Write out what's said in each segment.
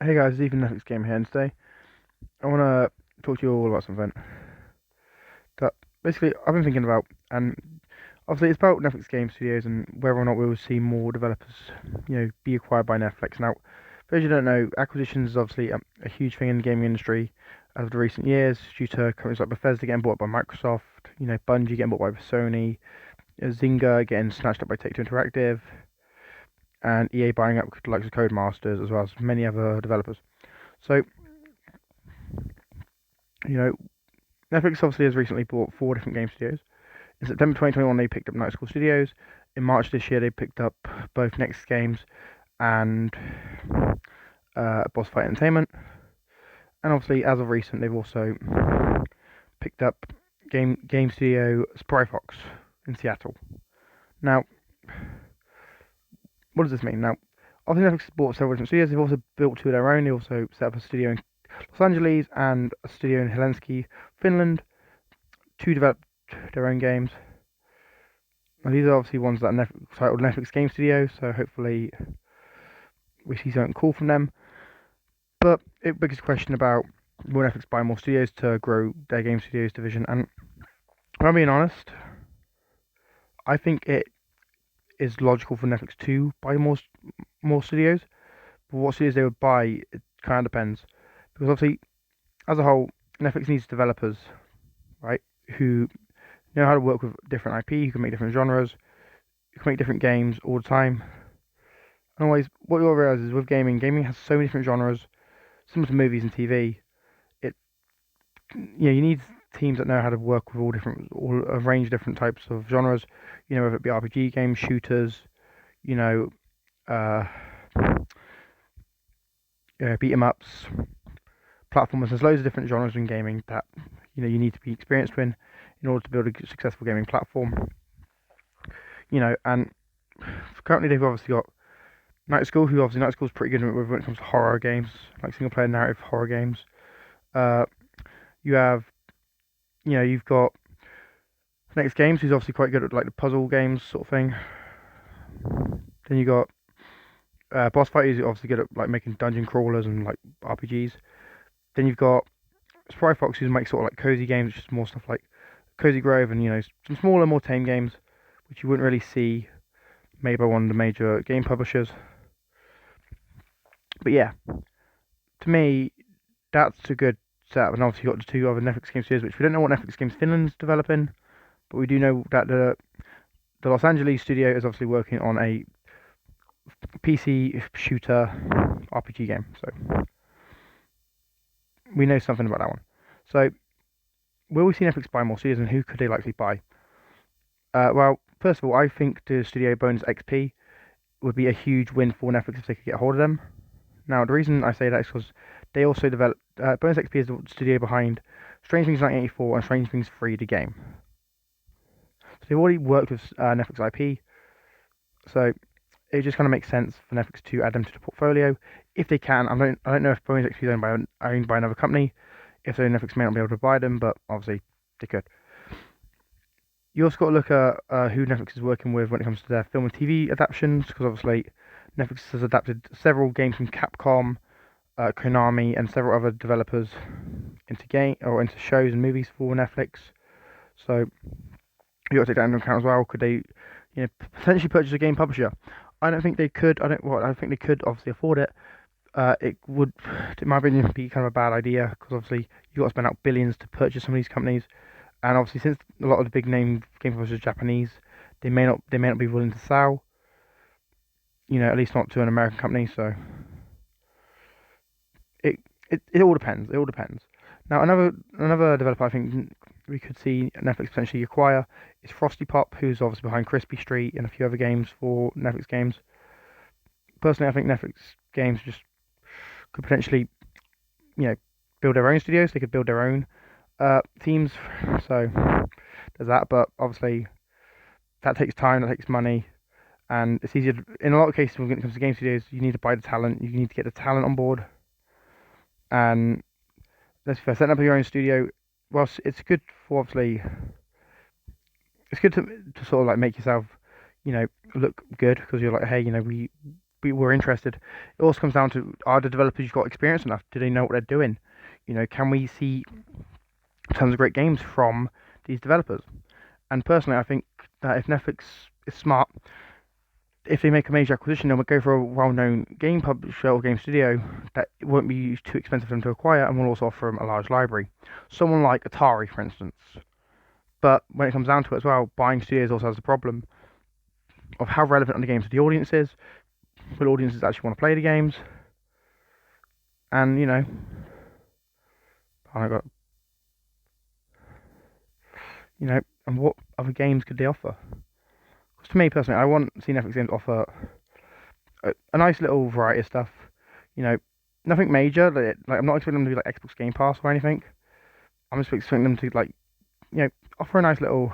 Hey guys, Ethan Netflix Game here, and today I want to talk to you all about something that basically I've been thinking about, and obviously it's about Netflix Game Studios and whether or not we will see more developers, be acquired by Netflix. Now, for those who don't know, acquisitions is obviously a huge thing in the gaming industry over the recent years due to companies like Bethesda getting bought by Microsoft, Bungie getting bought by Sony, Zynga getting snatched up by Take-Two Interactive, and EA buying up like the Codemasters as well as many other developers. So, you know, Netflix obviously has recently bought four different game studios. In September 2021, they picked up Night School Studios. In March this year, they picked up both Next Games and Boss Fight Entertainment. And obviously, as of recent, they've also picked up game studio Spryfox in Seattle. Now, what does this mean? Now, obviously, Netflix bought several different studios. They've also built two of their own. They also set up a studio in Los Angeles and a studio in Helsinki, Finland, to develop their own games. Now, these are obviously ones that are titled Netflix Game Studio, so hopefully we see something cool from them. But it begs the question about will Netflix buy more studios to grow their game studios division? And if I'm being honest, I think it is logical for Netflix to buy more studios. But what studios they would buy, it kind of depends. Because obviously, as a whole, Netflix needs developers, right, who know how to work with different IP, who can make different genres, who can make different games all the time. And always, what you'll realize is with gaming has so many different genres, similar to movies and TV. It, you need teams that know how to work with all a range of different types of genres. Whether it be RPG games, shooters, you know, uh, beat 'em ups, platformers. There's loads of different genres in gaming that you need to be experienced in order to build a successful gaming platform. And currently they've obviously got Night School, who obviously Night School's pretty good when it comes to horror games, like single player narrative horror games. Uh, you have, you've got Next Games, who's obviously quite good at like the puzzle games sort of thing. Then you got Boss Fight, who's obviously good at like making dungeon crawlers and like RPGs. Then you've got Spryfox, who makes sort of like cozy games, which is more stuff like Cozy Grove and some smaller, more tame games, which you wouldn't really see made by one of the major game publishers. But yeah, to me, that's a good setup. And obviously, you've got the two other Netflix Games studios, which we don't know what Netflix Games Finland's developing, but we do know that the Los Angeles studio is obviously working on a PC shooter RPG game. So we know something about that one. So will we see Netflix buy more studios, and who could they likely buy? Well, first of all, I think the studio Bonus XP would be a huge win for Netflix if they could get hold of them. Now, the reason I say that is because they also developed Bonus XP is the studio behind Strange Things 1984 and Strange Things 3, the game. So they've already worked with Netflix IP, so it just kind of makes sense for Netflix to add them to the portfolio if they can. I don't know if Bonus XP is owned by another company. If so, Netflix may not be able to buy them, but obviously they could. You also got to look at who Netflix is working with when it comes to their film and TV adaptations, because obviously Netflix has adapted several games from Capcom, Konami, and several other developers into shows and movies for Netflix. So you got to take that into account as well. Could they, potentially purchase a game publisher? I don't think they could. I don't think they could obviously afford it. It would, in my opinion, be kind of a bad idea because obviously you got to spend out billions to purchase some of these companies, and obviously since a lot of the big name game publishers are Japanese, they may not be willing to sell. At least not to an American company. So it all depends. It all depends. Now another developer I think we could see Netflix potentially acquire is Frosty Pop, who's obviously behind Crispy Street and a few other games for Netflix games. Personally, I think Netflix games just could potentially, you know, build their own studios. They could build their own teams. So there's that. But obviously, that takes time. That takes money. And it's easier in a lot of cases when it comes to game studios. You need to buy the talent. You need to get the talent on board. And let's be fair, setting up your own studio. Whilst it's good for obviously, it's good to sort of like make yourself, look good because you're like, hey, we're interested. It also comes down to, are the developers got experience enough? Do they know what they're doing? Can we see tons of great games from these developers? And personally, I think that if Netflix is smart, if they make a major acquisition, they'll go for a well-known game publisher or game studio that won't be too expensive for them to acquire, and will also offer them a large library. Someone like Atari, for instance. But when it comes down to it as well, buying studios also has the problem of how relevant are the games to the audience is. Will audiences actually want to play the games? And I got and what other games could they offer? Because to me personally, I want to see Netflix games offer a nice little variety of stuff. Nothing major. Like I'm not expecting them to be like Xbox Game Pass or anything. I'm just expecting them to offer a nice little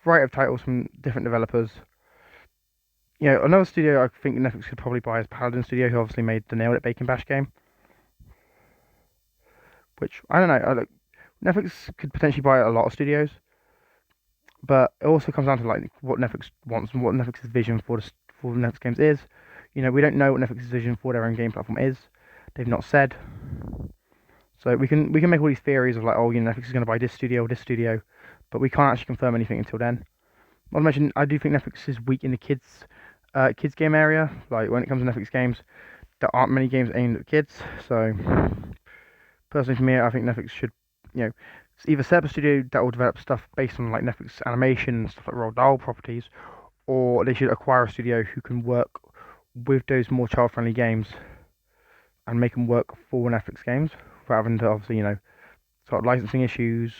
variety of titles from different developers. Another studio I think Netflix could probably buy is Paladin Studio, who obviously made the Nailed It Bacon Bash game. Which, I don't know, Netflix could potentially buy a lot of studios, but it also comes down to like what Netflix wants and what Netflix's vision for the Netflix games is. We don't know what Netflix's vision for their own game platform is. They've not said. So we can make all these theories of like, Netflix is going to buy this studio or this studio, but we can't actually confirm anything until then. Not to mention, I do think Netflix is weak in the kids game area. Like when it comes to Netflix games, there aren't many games aimed at kids. So personally, for me, I think Netflix should, either set up a studio that will develop stuff based on like Netflix animation and stuff like Roald Dahl properties, or they should acquire a studio who can work with those more child-friendly games and make them work for Netflix games, rather than to obviously, sort of licensing issues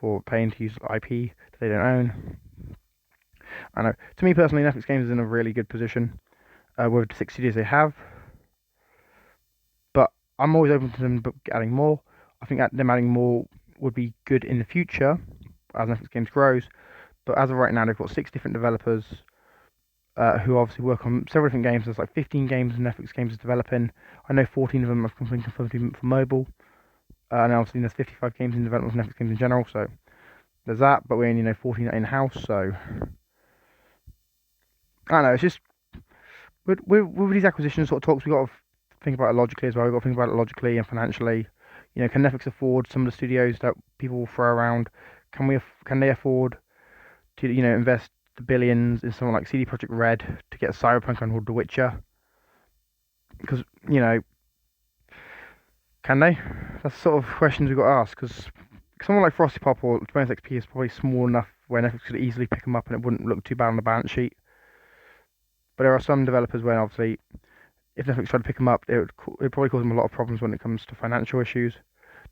for paying to use IP that they don't own. I know. To me personally, Netflix games is in a really good position with the 6 studios they have. But I'm always open to them adding more. I think them adding more would be good in the future as Netflix games grows. But as of right now, they've got 6 different developers who obviously work on several different games. There's like 15 games Netflix games is developing. I know 14 of them have been confirmed for mobile. And obviously there's 55 games in development for Netflix games in general. So there's that. But we only know 14 in-house. So I don't know. It's just with these acquisition sort of talks, we've got to think about it logically as well. We've got to think about it logically and financially. Can Netflix afford some of the studios that people will throw around? Can they afford to invest the billions in someone like CD Projekt Red to get Cyberpunk and The Witcher? Because can they? That's the sort of questions we've got to ask. Because someone like Frosty Pop or 20XP is probably small enough where Netflix could easily pick them up and it wouldn't look too bad on the balance sheet. But there are some developers where obviously, if Netflix tried to pick them up, it would probably cause them a lot of problems when it comes to financial issues,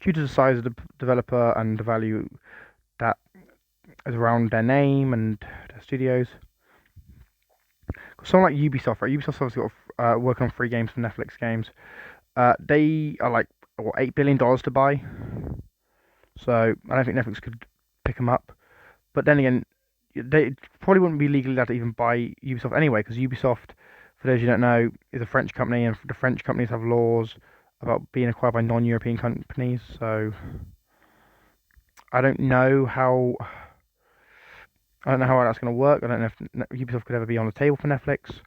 due to the size of the developer and the value that is around their name and their studios. Someone like Ubisoft, right? Ubisoft's obviously got working on 3 games for Netflix games. They are like $8 billion to buy. So I don't think Netflix could pick them up. But then again, they probably wouldn't be legally allowed to even buy Ubisoft anyway, because Ubisoft, for those you don't know, is a French company, and the French companies have laws about being acquired by non-European companies. So I don't know how that's going to work. I don't know if Ubisoft could ever be on the table for Netflix.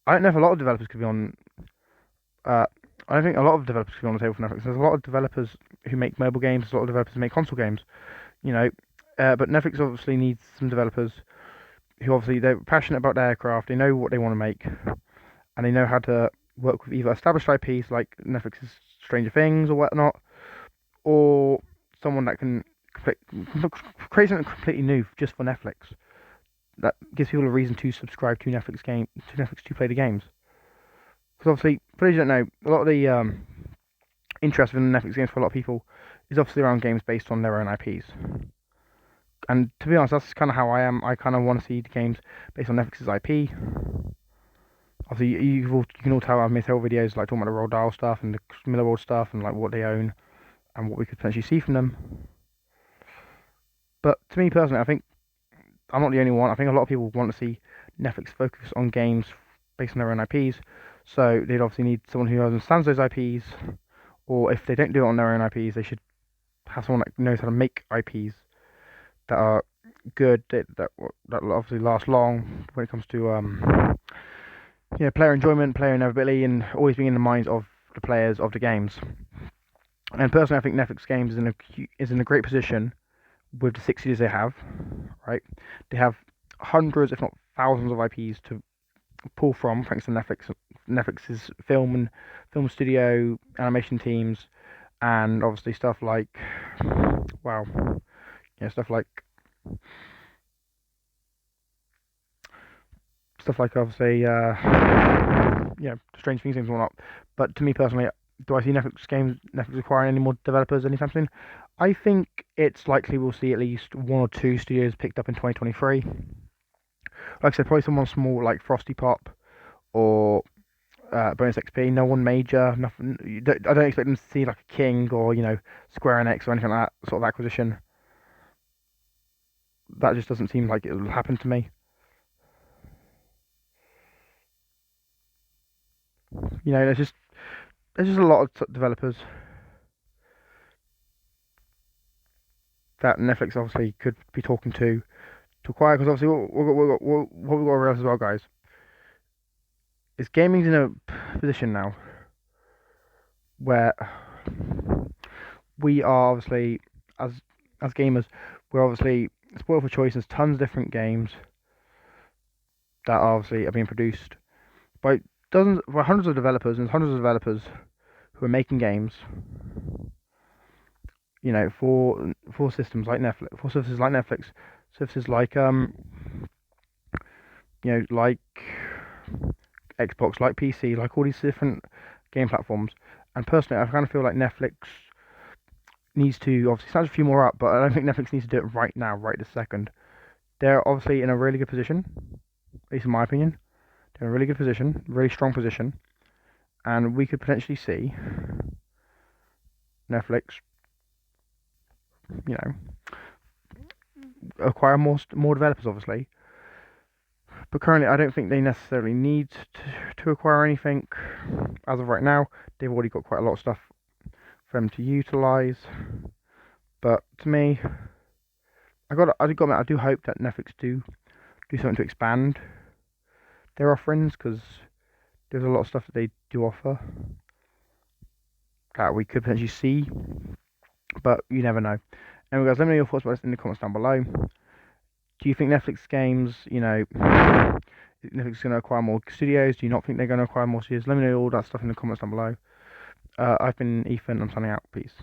I don't know if a lot of developers could be on. I don't think a lot of developers could be on the table for Netflix. There's a lot of developers who make mobile games. There's a lot of developers who make console games. But Netflix obviously needs some developers who obviously they're passionate about their craft. They know what they want to make, and they know how to work with either established IPs like Netflix's Stranger Things or whatnot, or someone that can create something completely new just for Netflix that gives people a reason to subscribe to Netflix to play the games. Because obviously, for those who don't know, a lot of the interest in Netflix games for a lot of people is obviously around games based on their own IPs. And to be honest, that's kind of how I am. I kind of want to see the games based on Netflix's IP. Obviously, you can all tell I've made several videos like talking about the Roald Dahl stuff and the Millarworld stuff and like what they own and what we could potentially see from them. But to me personally, I think I'm not the only one. I think a lot of people want to see Netflix focus on games based on their own IPs. So they'd obviously need someone who understands those IPs, or if they don't do it on their own IPs, they should have someone that knows how to make IPs that are good, that obviously last long when it comes to player enjoyment, player inevitability, and always being in the minds of the players of the games. And personally, I think Netflix Games is in a great position with the 6 years they have. Right, they have hundreds, if not thousands, of IPs to pull from, thanks to Netflix's film studio, animation teams, and obviously wow, stuff like obviously Strange Things and whatnot. But to me personally, do I see Netflix acquiring any more developers anytime soon? I think it's likely we'll see at least one or two studios picked up in 2023. Like I said, probably someone small like Frosty Pop or Bonus XP. No one major. Nothing. I don't expect them to see like a King or Square Enix or anything like that sort of acquisition. That just doesn't seem like it will happen to me. There's just a lot of developers that Netflix obviously could be talking to acquire, because obviously what we've got to realize as well, guys, is gaming's in a position now where we are obviously, as gamers, we're obviously spoiled for choice. There's tons of different games that obviously are being produced by hundreds of developers, and hundreds of developers who are making games, for systems like Netflix, for services like Netflix, services like like Xbox, like PC, like all these different game platforms. And personally, I kind of feel like Netflix needs to obviously snatch a few more up, but I don't think Netflix needs to do it right now, right this second. They're obviously in a really good position, at least in my opinion. They're in a really good position, really strong position, and we could potentially see Netflix, acquire more developers, obviously. But currently, I don't think they necessarily need to acquire anything as of right now. They've already got quite a lot of stuff for them to utilize. But to me, I do hope that Netflix do something to expand their offerings, because there's a lot of stuff that they do offer that we could potentially see, but you never know. Anyway, guys, let me know your thoughts about this in the comments down below. Do you think Netflix games, Netflix is going to acquire more studios? Do you not think they're going to acquire more studios? Let me know all that stuff in the comments down below. I've been Ethan. I'm signing out. Peace.